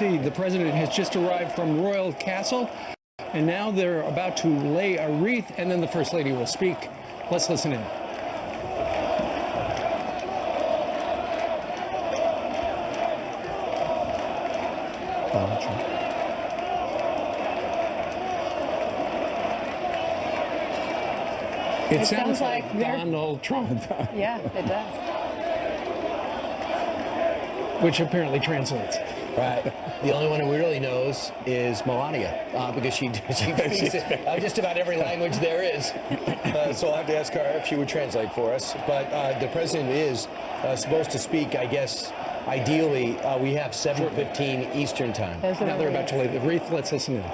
see, the president has just arrived from Royal Castle, and now they're about to lay a wreath, and then the First Lady will speak. Let's listen in. It sounds like Donald Trump. Yeah, it does. Which apparently translates. Right. The only one who really knows is Melania, because she speaks just about every language there is. So I'll have to ask her if she would translate for us. But the president is supposed to speak, I guess, ideally, we have 7:15 Eastern time. Now they're about to lay the wreath. Let's listen in.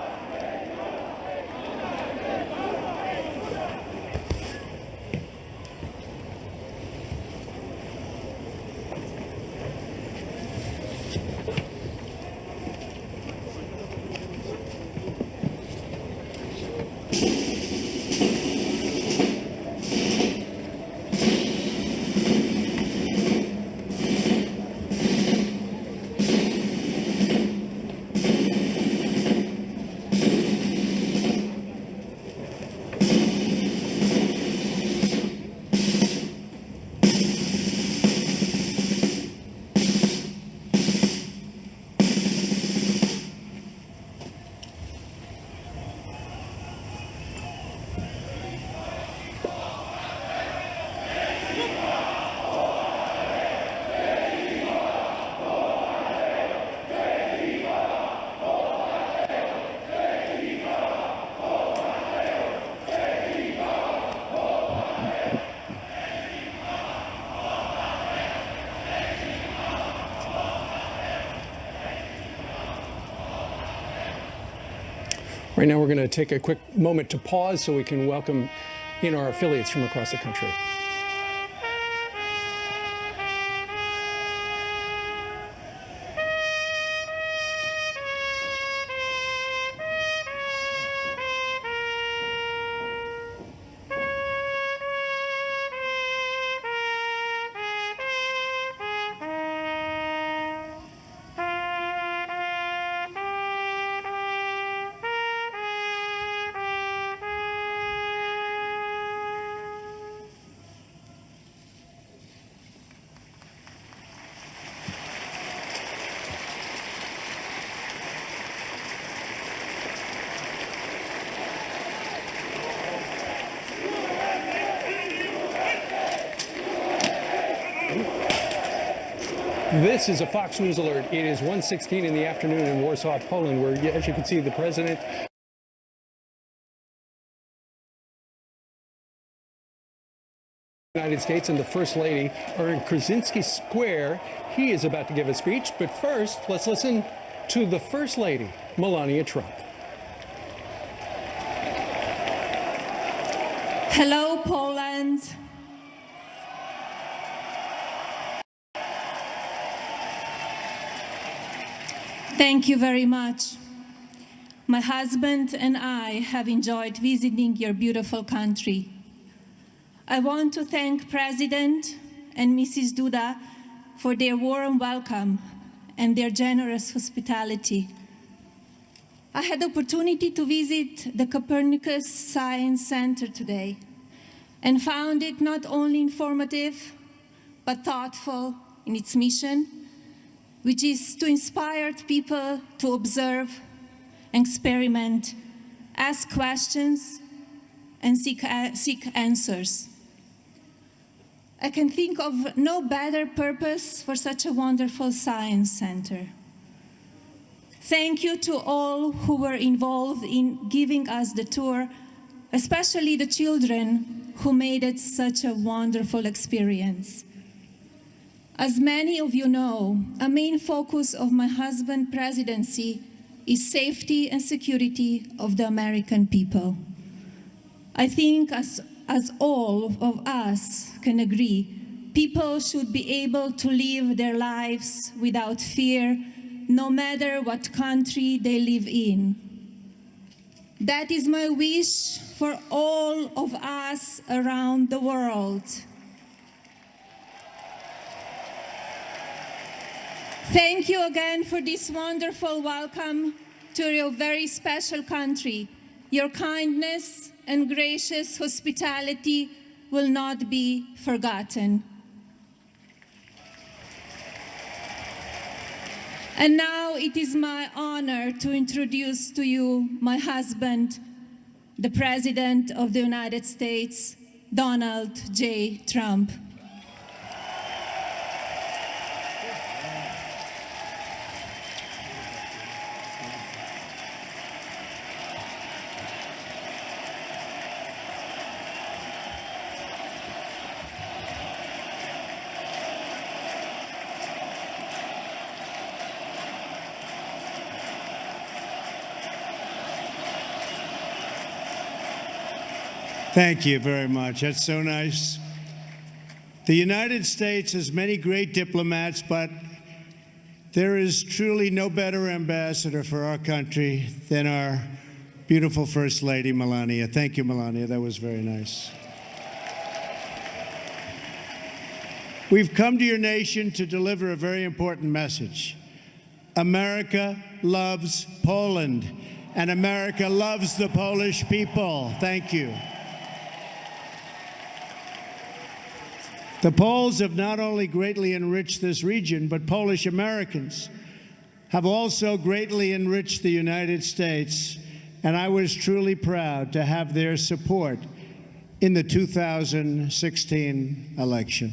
Right now, we're going to take a quick moment to pause so we can welcome in our affiliates from across the country. This is a Fox News alert. It is 1:16 in the afternoon in Warsaw, Poland, where, as you can see, the president of the United States and the First Lady are in Krasinski Square. He is about to give a speech, but first, let's listen to the First Lady, Melania Trump. Hello, Poland. Thank you very much. My husband and I have enjoyed visiting your beautiful country. I want to thank President and Mrs. Duda for their warm welcome and their generous hospitality. I had the opportunity to visit the Copernicus Science Center today and found it not only informative, but thoughtful in its mission, which is to inspire people to observe, experiment, ask questions, and seek answers. I can think of no better purpose for such a wonderful science center. Thank you to all who were involved in giving us the tour, especially the children who made it such a wonderful experience. As many of you know, a main focus of my husband's presidency is safety and security of the American people. I think as all of us can agree, people should be able to live their lives without fear, no matter what country they live in. That is my wish for all of us around the world. Thank you again for this wonderful welcome to your very special country. Your kindness and gracious hospitality will not be forgotten. And now it is my honor to introduce to you my husband, the President of the United States, Donald J. Trump. Thank you very much. That's so nice. The United States has many great diplomats, but there is truly no better ambassador for our country than our beautiful First Lady, Melania. Thank you, Melania. That was very nice. We've come to your nation to deliver a very important message. America loves Poland, and America loves the Polish people. Thank you. The Poles have not only greatly enriched this region, but Polish Americans have also greatly enriched the United States, and I was truly proud to have their support in the 2016 election.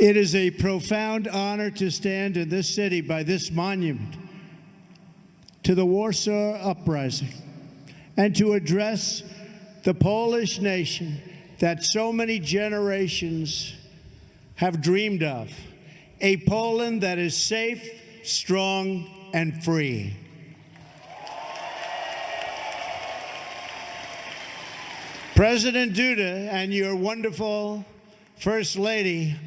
It is a profound honor to stand in this city by this monument to the Warsaw Uprising and to address the Polish nation that so many generations have dreamed of, a Poland that is safe, strong, and free. President Duda and your wonderful First Lady,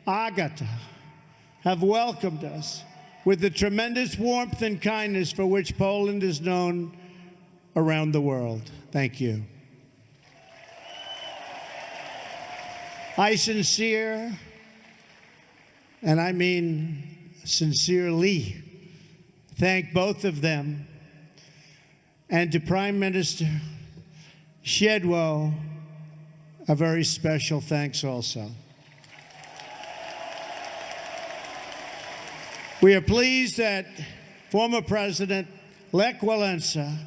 Agata, have welcomed us with the tremendous warmth and kindness for which Poland is known around the world. Thank you. I sincerely, thank both of them, and to Prime Minister Shedwo, a very special thanks also. We are pleased that former President Lech Walesa,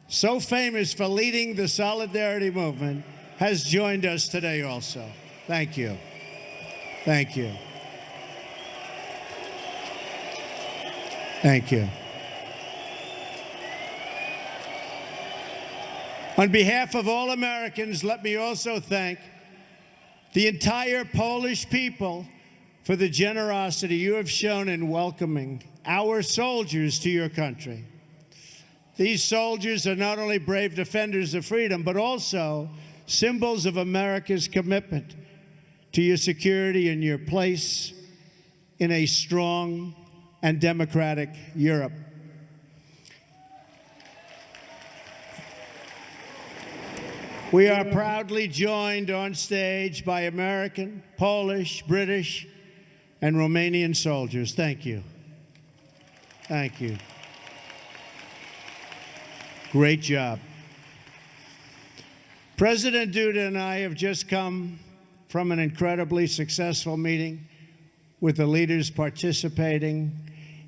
so famous for leading the Solidarity movement, has joined us today also. Thank you. Thank you. Thank you. On behalf of all Americans, let me also thank the entire Polish people for the generosity you have shown in welcoming our soldiers to your country. These soldiers are not only brave defenders of freedom, but also symbols of America's commitment to your security and your place in a strong and democratic Europe. We are proudly joined on stage by American, Polish, British, and Romanian soldiers. Thank you. Thank you. Great job. President Duda and I have just come from an incredibly successful meeting with the leaders participating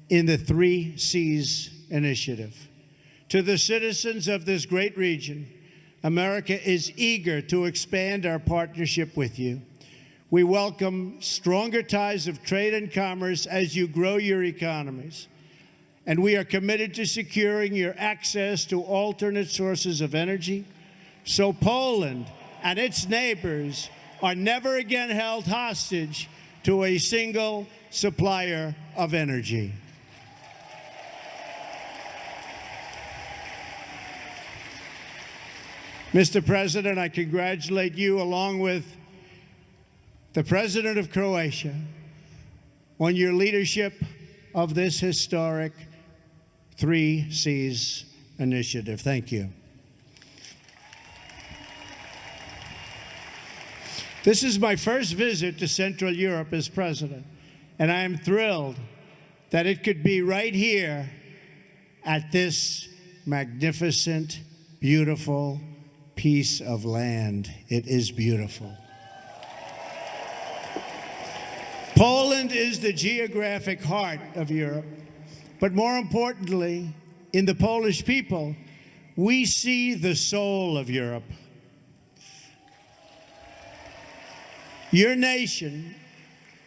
in the 3 Cs initiative. To the citizens of this great region, America is eager to expand our partnership with you. We welcome stronger ties of trade and commerce as you grow your economies. And we are committed to securing your access to alternate sources of energy, so Poland and its neighbors are never again held hostage to a single supplier of energy. Mr. President, I congratulate you, along with the President of Croatia, on your leadership of this historic 3 Cs initiative. Thank you. This is my first visit to Central Europe as president, and I am thrilled that it could be right here at this magnificent, beautiful piece of land. It is beautiful. Poland is the geographic heart of Europe, but more importantly, in the Polish people, we see the soul of Europe. Your nation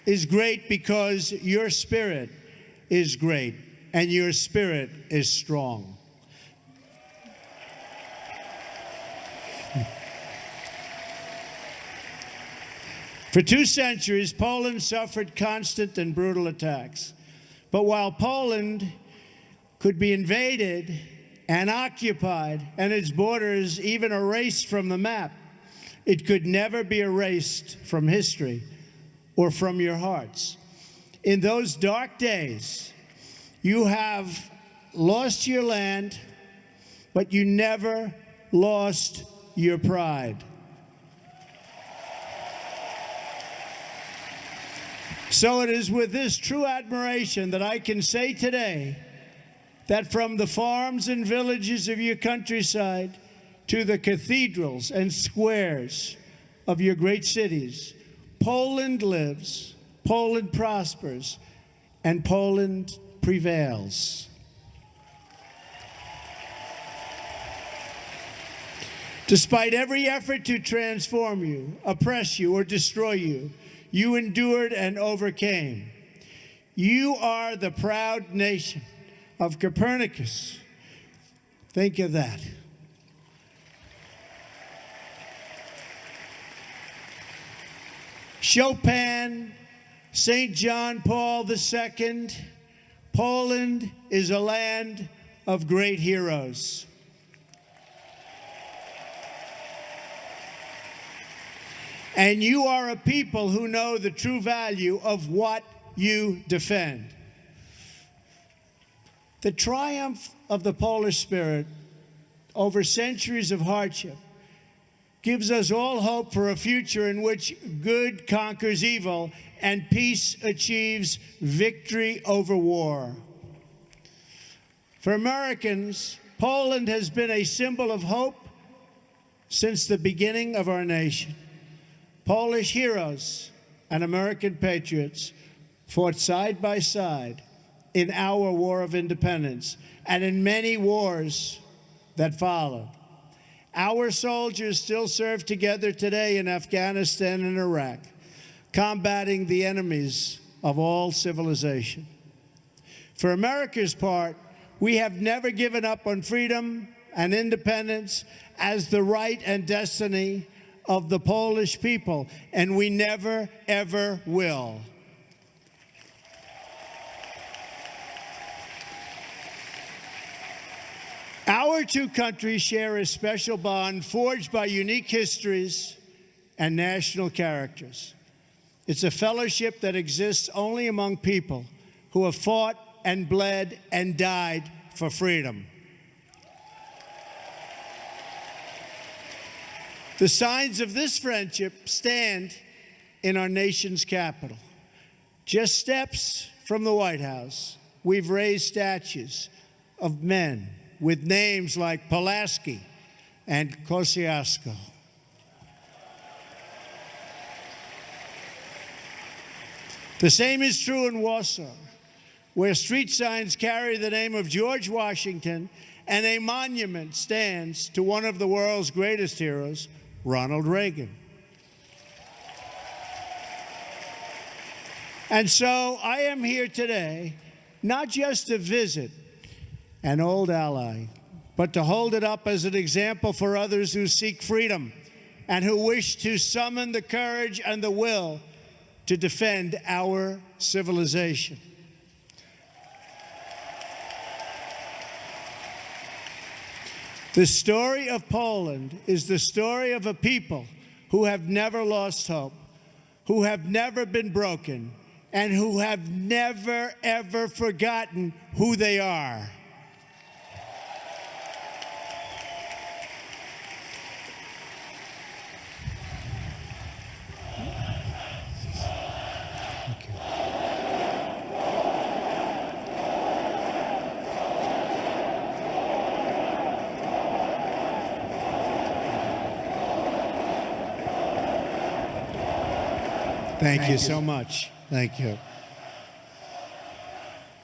is great because your spirit is great, and your spirit is strong. For 2 centuries, Poland suffered constant and brutal attacks. But while Poland could be invaded and occupied, and its borders even erased from the map, it could never be erased from history or from your hearts. In those dark days, you have lost your land, but you never lost your pride. So it is with this true admiration that I can say today that from the farms and villages of your countryside to the cathedrals and squares of your great cities, Poland lives, Poland prospers, and Poland prevails. Despite every effort to transform you, oppress you, or destroy you, you endured and overcame. You are the proud nation of Copernicus. Think of that. Chopin, St. John Paul II. Poland is a land of great heroes. And you are a people who know the true value of what you defend. The triumph of the Polish spirit over centuries of hardship gives us all hope for a future in which good conquers evil and peace achieves victory over war. For Americans, Poland has been a symbol of hope since the beginning of our nation. Polish heroes and American patriots fought side by side in our War of Independence and in many wars that followed. Our soldiers still serve together today in Afghanistan and Iraq, combating the enemies of all civilization. For America's part, we have never given up on freedom and independence as the right and destiny of the Polish people, and we never, ever will. Our two countries share a special bond forged by unique histories and national characters. It's a fellowship that exists only among people who have fought and bled and died for freedom. The signs of this friendship stand in our nation's capital. Just steps from the White House, we've raised statues of men with names like Pulaski and Kosciuszko. The same is true in Warsaw, where street signs carry the name of George Washington and a monument stands to one of the world's greatest heroes, Ronald Reagan. And so I am here today, not just to visit an old ally, but to hold it up as an example for others who seek freedom and who wish to summon the courage and the will to defend our civilization. The story of Poland is the story of a people who have never lost hope, who have never been broken, and who have never, ever forgotten who they are. Thank you so much. Thank you.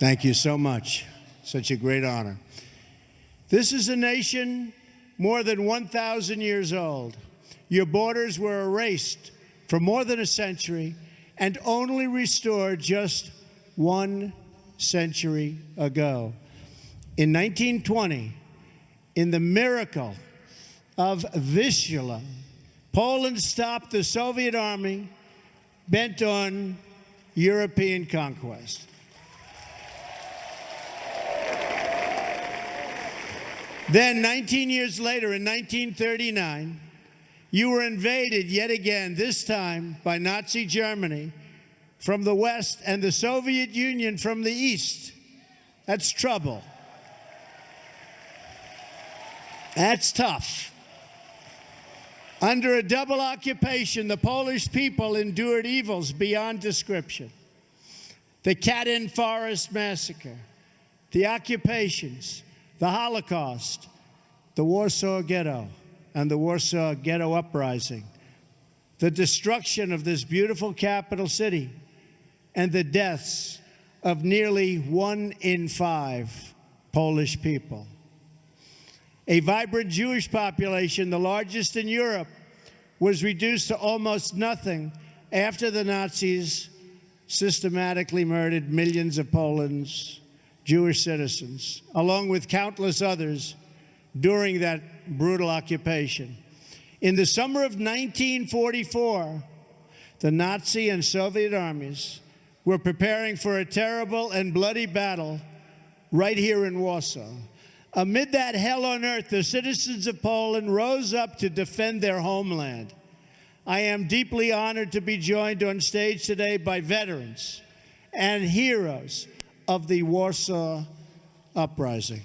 Thank you so much. Such a great honor. This is a nation more than 1,000 years old. Your borders were erased for more than a century and only restored just 1 century ago. In 1920, in the miracle of Vistula, Poland stopped the Soviet army bent on European conquest. Then, 19 years later, in 1939, you were invaded yet again, this time by Nazi Germany from the west and the Soviet Union from the east. That's trouble. That's tough. Under a double occupation, the Polish people endured evils beyond description. The Katyn Forest Massacre, the occupations, the Holocaust, the Warsaw Ghetto, and the Warsaw Ghetto Uprising, the destruction of this beautiful capital city, and the deaths of nearly 1 in 5 Polish people. A vibrant Jewish population, the largest in Europe, was reduced to almost nothing after the Nazis systematically murdered millions of Poland's Jewish citizens, along with countless others during that brutal occupation. In the summer of 1944, the Nazi and Soviet armies were preparing for a terrible and bloody battle right here in Warsaw. Amid that hell on earth, the citizens of Poland rose up to defend their homeland. I am deeply honored to be joined on stage today by veterans and heroes of the Warsaw Uprising.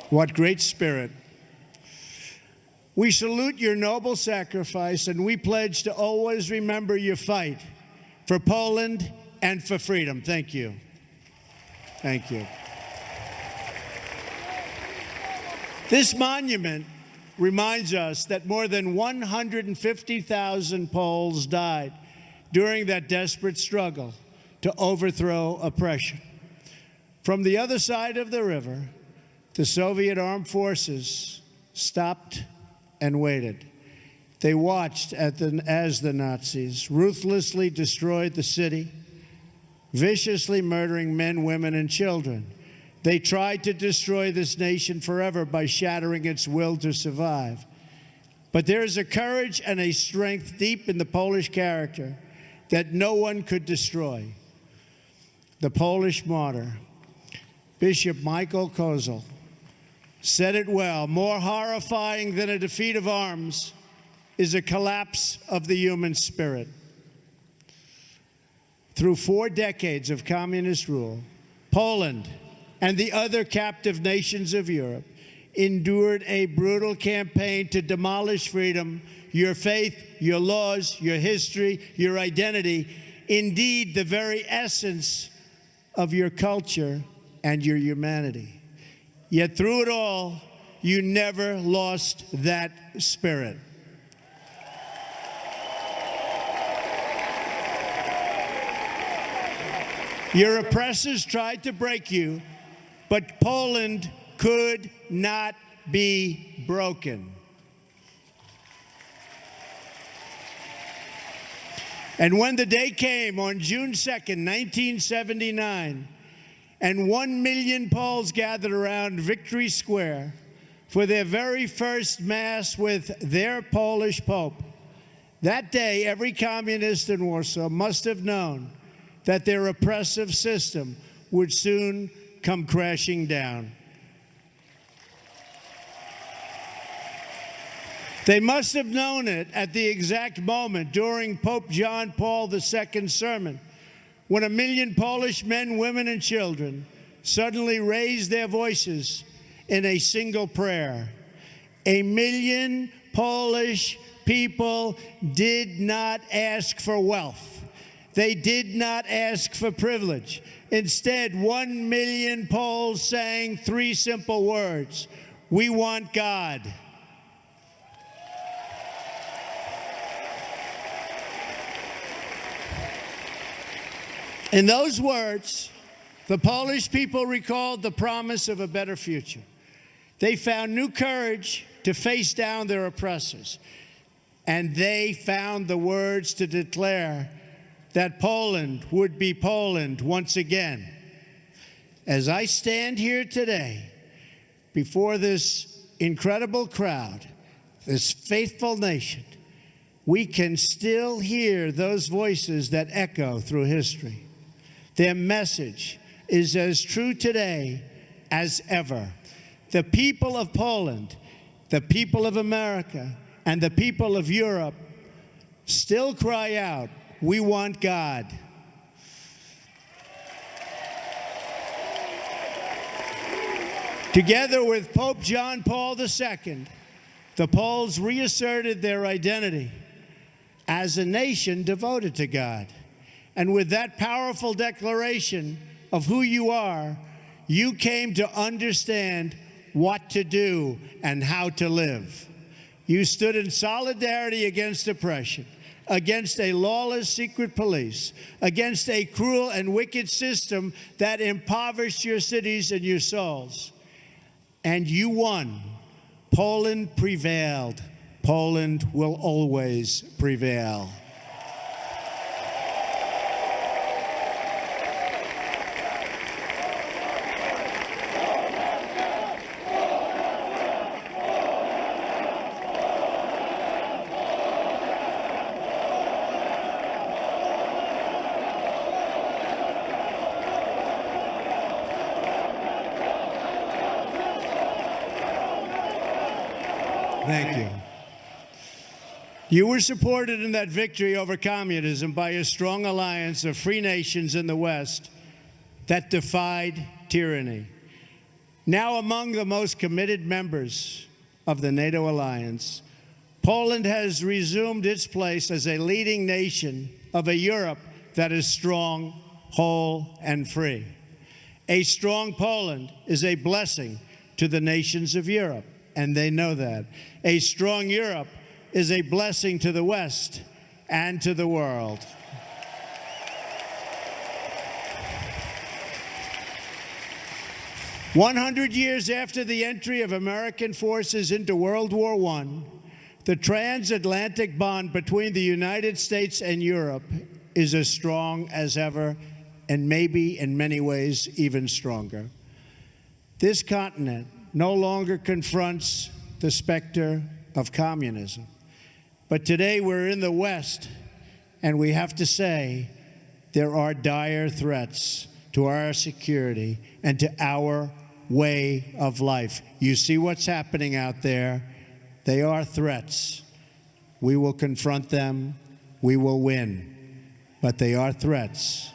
What great spirit. We salute your noble sacrifice, and we pledge to always remember your fight for Poland and for freedom. Thank you. Thank you. This monument reminds us that more than 150,000 Poles died during that desperate struggle to overthrow oppression. From the other side of the river, the Soviet armed forces stopped and waited. They watched as the Nazis ruthlessly destroyed the city, viciously murdering men, women, and children. They tried to destroy this nation forever by shattering its will to survive. But there is a courage and a strength deep in the Polish character that no one could destroy. The Polish martyr, Bishop Michael Kozel, said it well: more horrifying than a defeat of arms is a collapse of the human spirit. Through 4 decades of communist rule, Poland and the other captive nations of Europe endured a brutal campaign to demolish freedom, your faith, your laws, your history, your identity, indeed the very essence of your culture and your humanity. Yet through it all, you never lost that spirit. Your oppressors tried to break you, but Poland could not be broken. And when the day came on June 2nd, 1979, and 1 million Poles gathered around Victory Square for their very first Mass with their Polish Pope, that day every communist in Warsaw must have known that their oppressive system would soon come crashing down. They must have known it at the exact moment during Pope John Paul II's sermon, when 1 million Polish men, women, and children suddenly raised their voices in a single prayer. 1 million Polish people did not ask for wealth. They did not ask for privilege. Instead, 1 million Poles sang 3 simple words: "We want God." In those words, the Polish people recalled the promise of a better future. They found new courage to face down their oppressors. And they found the words to declare that Poland would be Poland once again. As I stand here today before this incredible crowd, this faithful nation, we can still hear those voices that echo through history. Their message is as true today as ever. The people of Poland, the people of America, and the people of Europe still cry out, "We want God." Together with Pope John Paul II, the Poles reasserted their identity as a nation devoted to God. And with that powerful declaration of who you are, you came to understand what to do and how to live. You stood in solidarity against oppression, against a lawless secret police, against a cruel and wicked system that impoverished your cities and your souls. And you won. Poland prevailed. Poland will always prevail. Thank you. You were supported in that victory over communism by a strong alliance of free nations in the West that defied tyranny. Now among the most committed members of the NATO alliance, Poland has resumed its place as a leading nation of a Europe that is strong, whole, and free. A strong Poland is a blessing to the nations of Europe, and they know that. A strong Europe is a blessing to the West and to the world. "100 years after the entry of American forces into World War I, the transatlantic bond between the United States and Europe is as strong as ever, and maybe in many ways even stronger. This continent no longer confronts the specter of communism. But today we're in the West, and we have to say there are dire threats to our security and to our way of life. You see what's happening out there. They are threats. We will confront them. We will win. But they are threats.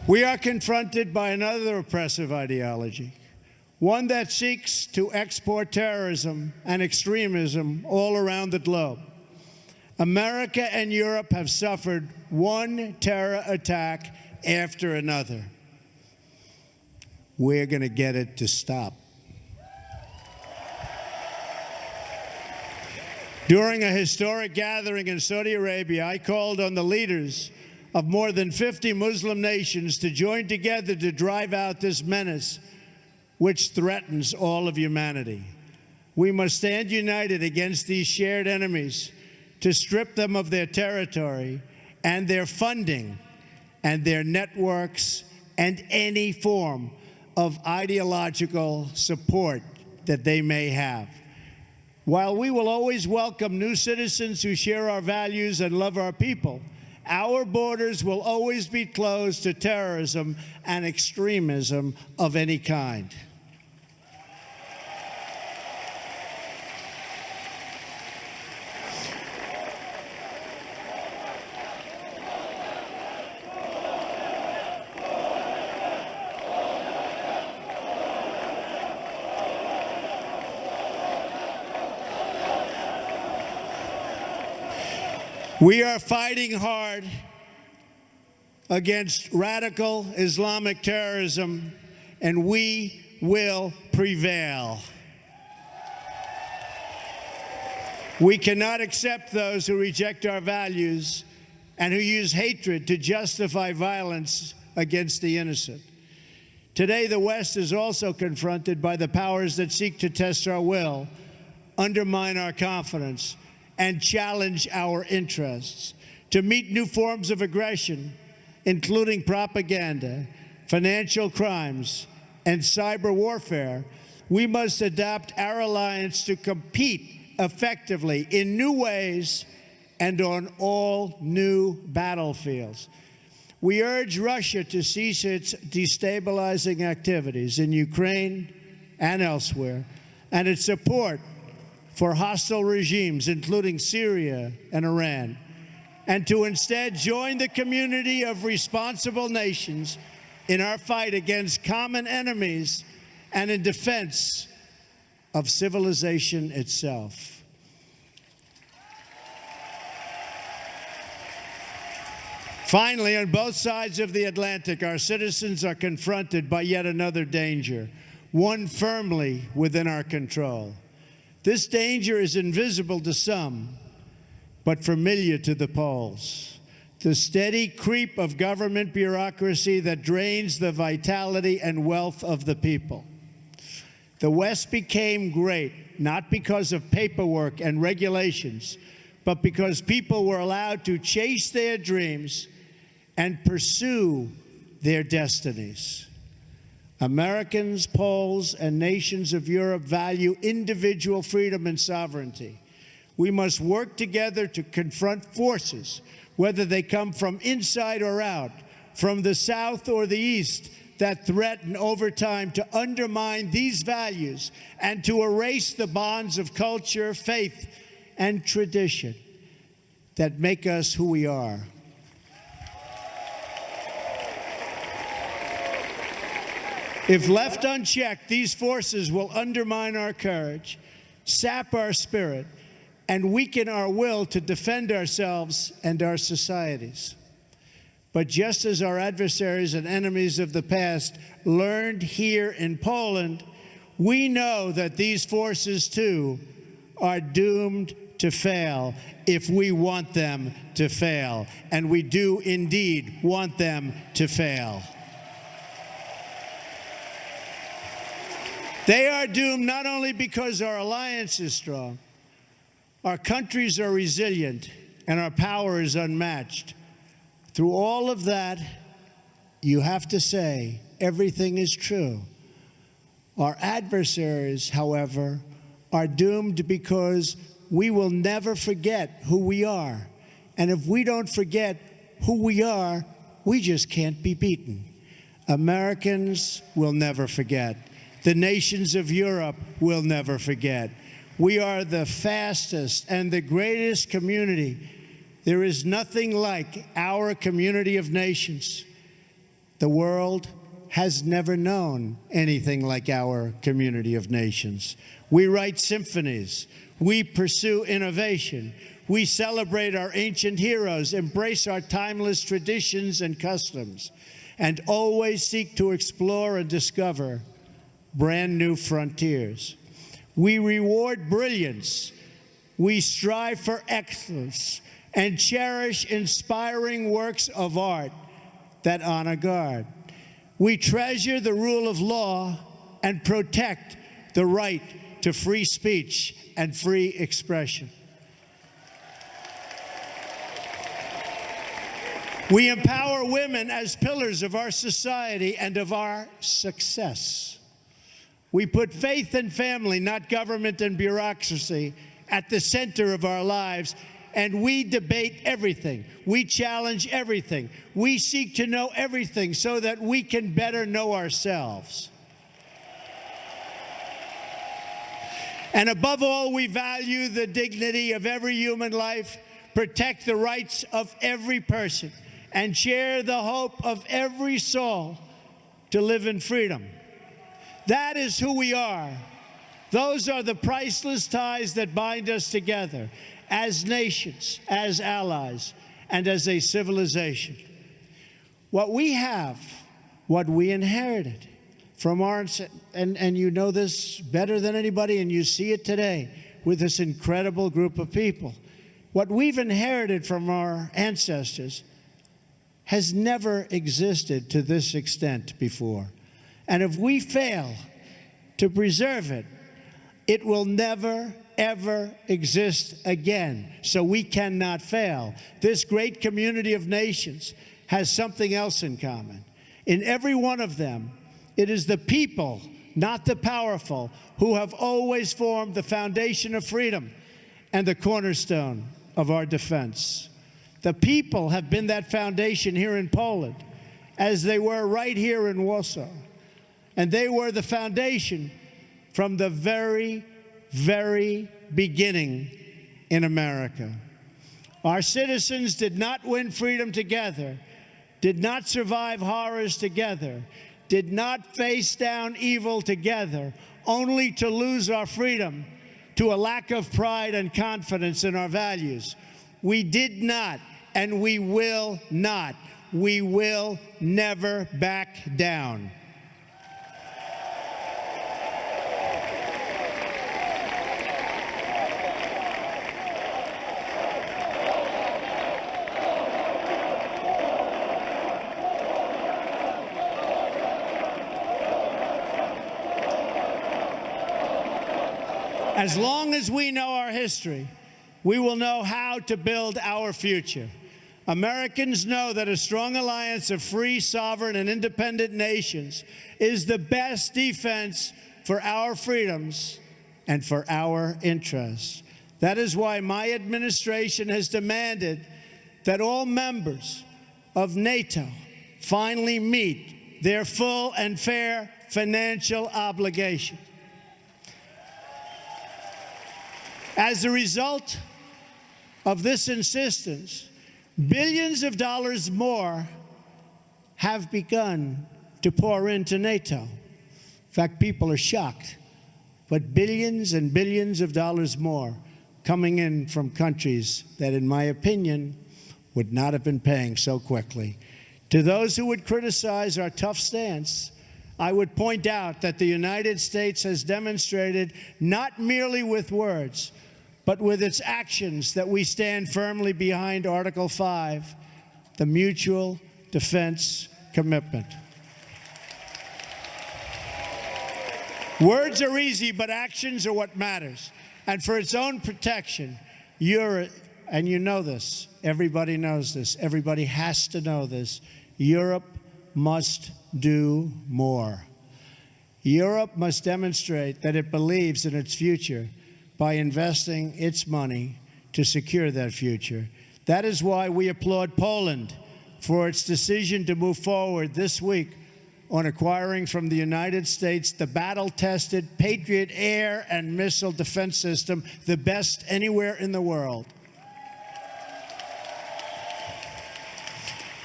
We are confronted by another oppressive ideology, one that seeks to export terrorism and extremism all around the globe. America and Europe have suffered one terror attack after another. We're going to get it to stop. During a historic gathering in Saudi Arabia, I called on the leaders of more than 50 Muslim nations to join together to drive out this menace which threatens all of humanity. We must stand united against these shared enemies to strip them of their territory and their funding and their networks and any form of ideological support that they may have. While we will always welcome new citizens who share our values and love our people, our borders will always be closed to terrorism and extremism of any kind. We are fighting hard against radical Islamic terrorism, and we will prevail. We cannot accept those who reject our values and who use hatred to justify violence against the innocent. Today, the West is also confronted by the powers that seek to test our will, undermine our confidence, and challenge our interests. To meet new forms of aggression, including propaganda, financial crimes, and cyber warfare, we must adapt our alliance to compete effectively in new ways and on all new battlefields. We urge Russia to cease its destabilizing activities in Ukraine and elsewhere, and its support for hostile regimes, including Syria and Iran, and to instead join the community of responsible nations in our fight against common enemies and in defense of civilization itself. Finally, on both sides of the Atlantic, our citizens are confronted by yet another danger, one firmly within our control. This danger is invisible to some, but familiar to the Poles. The steady creep of government bureaucracy that drains the vitality and wealth of the people. The West became great, not because of paperwork and regulations, but because people were allowed to chase their dreams and pursue their destinies. Americans, Poles, and nations of Europe value individual freedom and sovereignty. We must work together to confront forces, whether they come from inside or out, from the South or the East, that threaten over time to undermine these values and to erase the bonds of culture, faith, and tradition that make us who we are. If left unchecked, these forces will undermine our courage, sap our spirit, and weaken our will to defend ourselves and our societies. But just as our adversaries and enemies of the past learned here in Poland, we know that these forces, too, are doomed to fail if we want them to fail. And we do indeed want them to fail. They are doomed not only because our alliance is strong, our countries are resilient, and our power is unmatched. Through all of that, you have to say everything is true. Our adversaries, however, are doomed because we will never forget who we are. And if we don't forget who we are, we just can't be beaten. Americans will never forget. The nations of Europe will never forget. We are the fastest and the greatest community. There is nothing like our community of nations. The world has never known anything like our community of nations. We write symphonies. We pursue innovation. We celebrate our ancient heroes, embrace our timeless traditions and customs, and always seek to explore and discover brand new frontiers. We reward brilliance. We strive for excellence and cherish inspiring works of art that honor God. We treasure the rule of law and protect the right to free speech and free expression. We empower women as pillars of our society and of our success. We put faith and family, not government and bureaucracy, at the center of our lives, and we debate everything. We challenge everything. We seek to know everything so that we can better know ourselves. And above all, we value the dignity of every human life, protect the rights of every person, and share the hope of every soul to live in freedom. That is who we are. Those are the priceless ties that bind us together as nations, as allies, and as a civilization. What we have, what we inherited from our, and you know this better than anybody, and you see it today with this incredible group of people. What we've inherited from our ancestors has never existed to this extent before. And if we fail to preserve it, it will never, ever exist again. So we cannot fail. This great community of nations has something else in common. In every one of them, it is the people, not the powerful, who have always formed the foundation of freedom and the cornerstone of our defense. The people have been that foundation here in Poland, as they were right here in Warsaw. And they were the foundation from the very, very beginning in America. Our citizens did not win freedom together, did not survive horrors together, did not face down evil together, only to lose our freedom to a lack of pride and confidence in our values. We did not, and we will not. We will never back down. As long as we know our history, we will know how to build our future. Americans know that a strong alliance of free, sovereign, and independent nations is the best defense for our freedoms and for our interests. That is why my administration has demanded that all members of NATO finally meet their full and fair financial obligation. As a result of this insistence, billions of dollars more have begun to pour into NATO. In fact, people are shocked, but billions and billions of dollars more coming in from countries that, in my opinion, would not have been paying so quickly. To those who would criticize our tough stance, I would point out that the United States has demonstrated, not merely with words, but with its actions, that we stand firmly behind Article 5, the mutual defense commitment. Words are easy, but actions are what matters. And for its own protection, and you know this, everybody knows this, everybody has to know this, Europe must do more. Europe must demonstrate that it believes in its future by investing its money to secure that future. That is why we applaud Poland for its decision to move forward this week on acquiring from the United States the battle-tested Patriot air and missile defense system, the best anywhere in the world.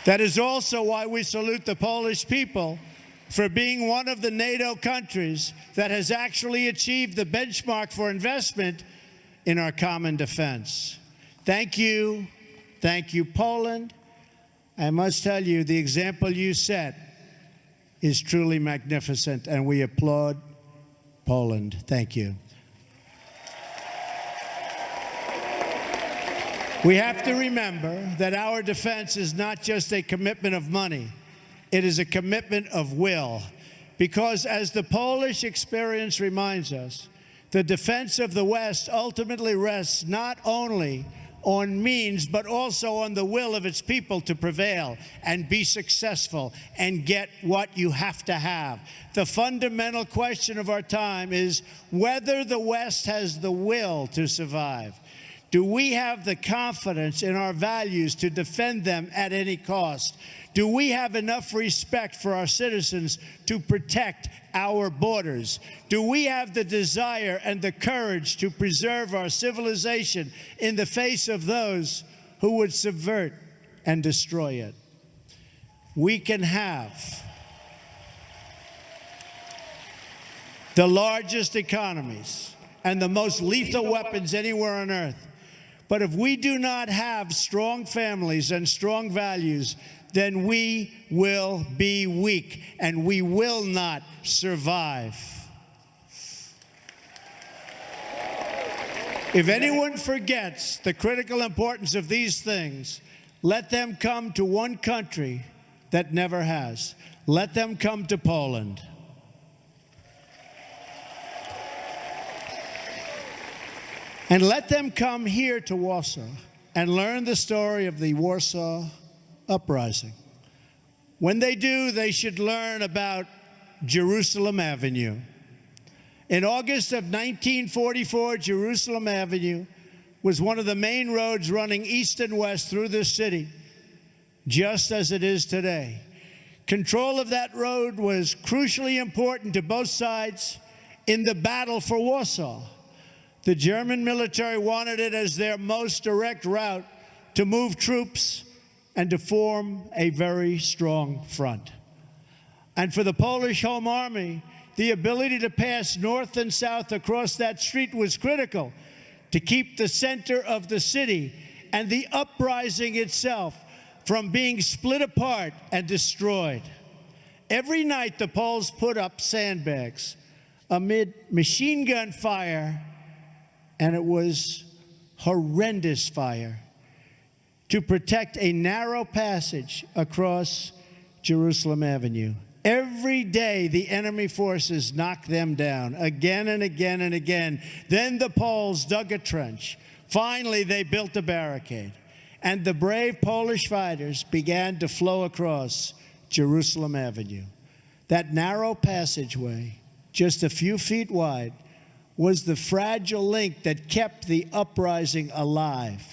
That is also why we salute the Polish people for being one of the NATO countries that has actually achieved the benchmark for investment in our common defense. Thank you, Poland. I must tell you, the example you set is truly magnificent, and we applaud Poland. Thank you. We have to remember that our defense is not just a commitment of money. It is a commitment of will, because as the Polish experience reminds us, the defense of the West ultimately rests not only on means, but also on the will of its people to prevail and be successful and get what you have to have. The fundamental question of our time is whether the West has the will to survive. Do we have the confidence in our values to defend them at any cost? Do we have enough respect for our citizens to protect our borders? Do we have the desire and the courage to preserve our civilization in the face of those who would subvert and destroy it? We can have the largest economies and the most lethal weapons anywhere on earth. But if we do not have strong families and strong values, then we will be weak and we will not survive. If anyone forgets the critical importance of these things, let them come to one country that never has. Let them come to Poland. And let them come here to Warsaw and learn the story of the Warsaw Uprising. When they do, they should learn about Jerusalem Avenue. In August of 1944, Jerusalem Avenue was one of the main roads running east and west through this city, just as it is today. Control of that road was crucially important to both sides in the battle for Warsaw. The German military wanted it as their most direct route to move troops and to form a very strong front. And for the Polish Home Army, the ability to pass north and south across that street was critical to keep the center of the city and the uprising itself from being split apart and destroyed. Every night, the Poles put up sandbags amid machine gun fire, and it was horrendous fire, to protect a narrow passage across Jerusalem Avenue. Every day, the enemy forces knocked them down again and again and again. Then the Poles dug a trench. Finally, they built a barricade. And the brave Polish fighters began to flow across Jerusalem Avenue. That narrow passageway, just a few feet wide, was the fragile link that kept the uprising alive.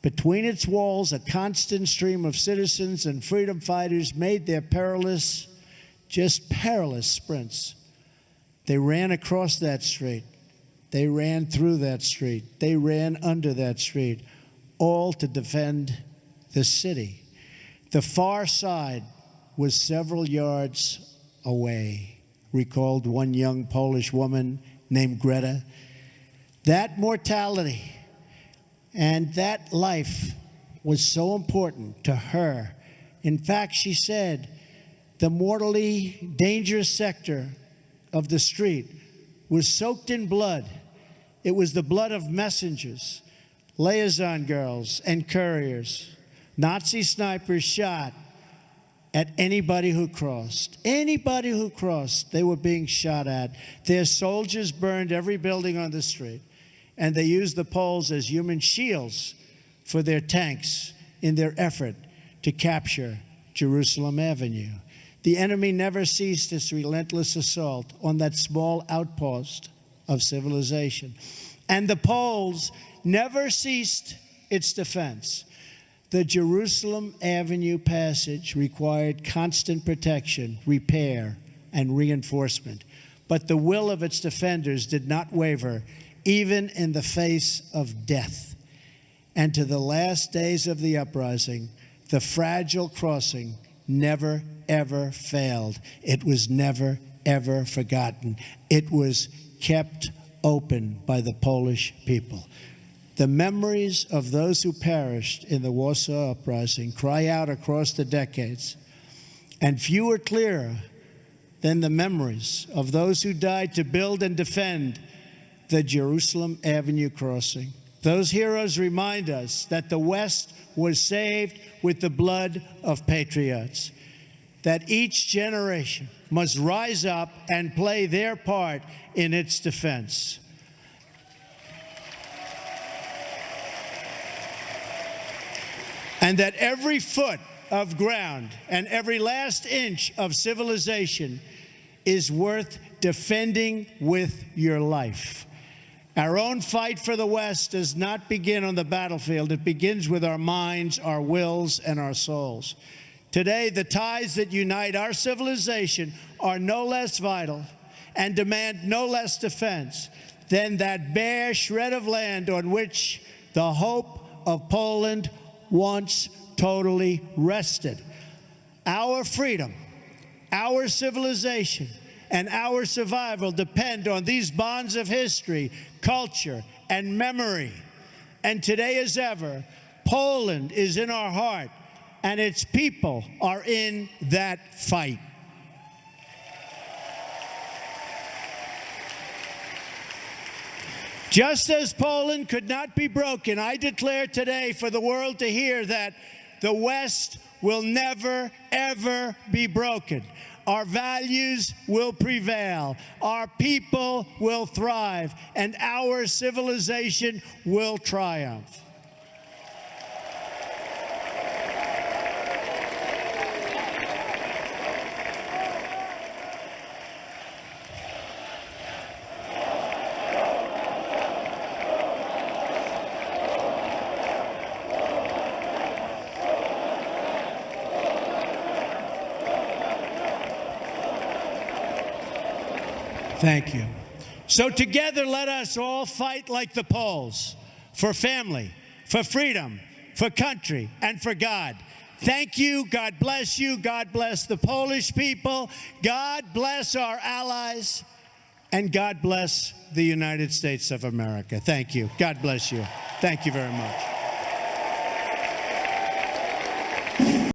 Between its walls, a constant stream of citizens and freedom fighters made their perilous, just perilous sprints. They ran across that street. They ran through that street. They ran under that street, all to defend the city. The far side was several yards away, recalled one young Polish woman named Greta. That mortality and that life was so important to her. In fact, she said, the mortally dangerous sector of the street was soaked in blood. It was the blood of messengers, liaison girls, and couriers. Nazi snipers shot at anybody who crossed. Anybody who crossed, they were being shot at. Their soldiers burned every building on the street, and they used the Poles as human shields for their tanks in their effort to capture Jerusalem Avenue. The enemy never ceased its relentless assault on that small outpost of civilization. And the Poles never ceased its defense. The Jerusalem Avenue passage required constant protection, repair, and reinforcement. But the will of its defenders did not waver, even in the face of death. And to the last days of the uprising, the fragile crossing never, ever failed. It was never, ever forgotten. It was kept open by the Polish people. The memories of those who perished in the Warsaw Uprising cry out across the decades, and few are clearer than the memories of those who died to build and defend the Jerusalem Avenue crossing. Those heroes remind us that the West was saved with the blood of patriots, that each generation must rise up and play their part in its defense. and that every foot of ground and every last inch of civilization is worth defending with your life. Our own fight for the West does not begin on the battlefield. It begins with our minds, our wills, and our souls. Today, the ties that unite our civilization are no less vital and demand no less defense than that bare shred of land on which the hope of Poland once totally rested. Our freedom, our civilization, and our survival depend on these bonds of history, culture, and memory. And today as ever, Poland is in our heart, and its people are in that fight. Just as Poland could not be broken, I declare today for the world to hear that the West will never, ever be broken. Our values will prevail, our people will thrive, and our civilization will triumph. Thank you. So together, let us all fight like the Poles, for family, for freedom, for country, and for God. Thank you. God bless you. God bless the Polish people. God bless our allies. And God bless the United States of America. Thank you. God bless you. Thank you very much.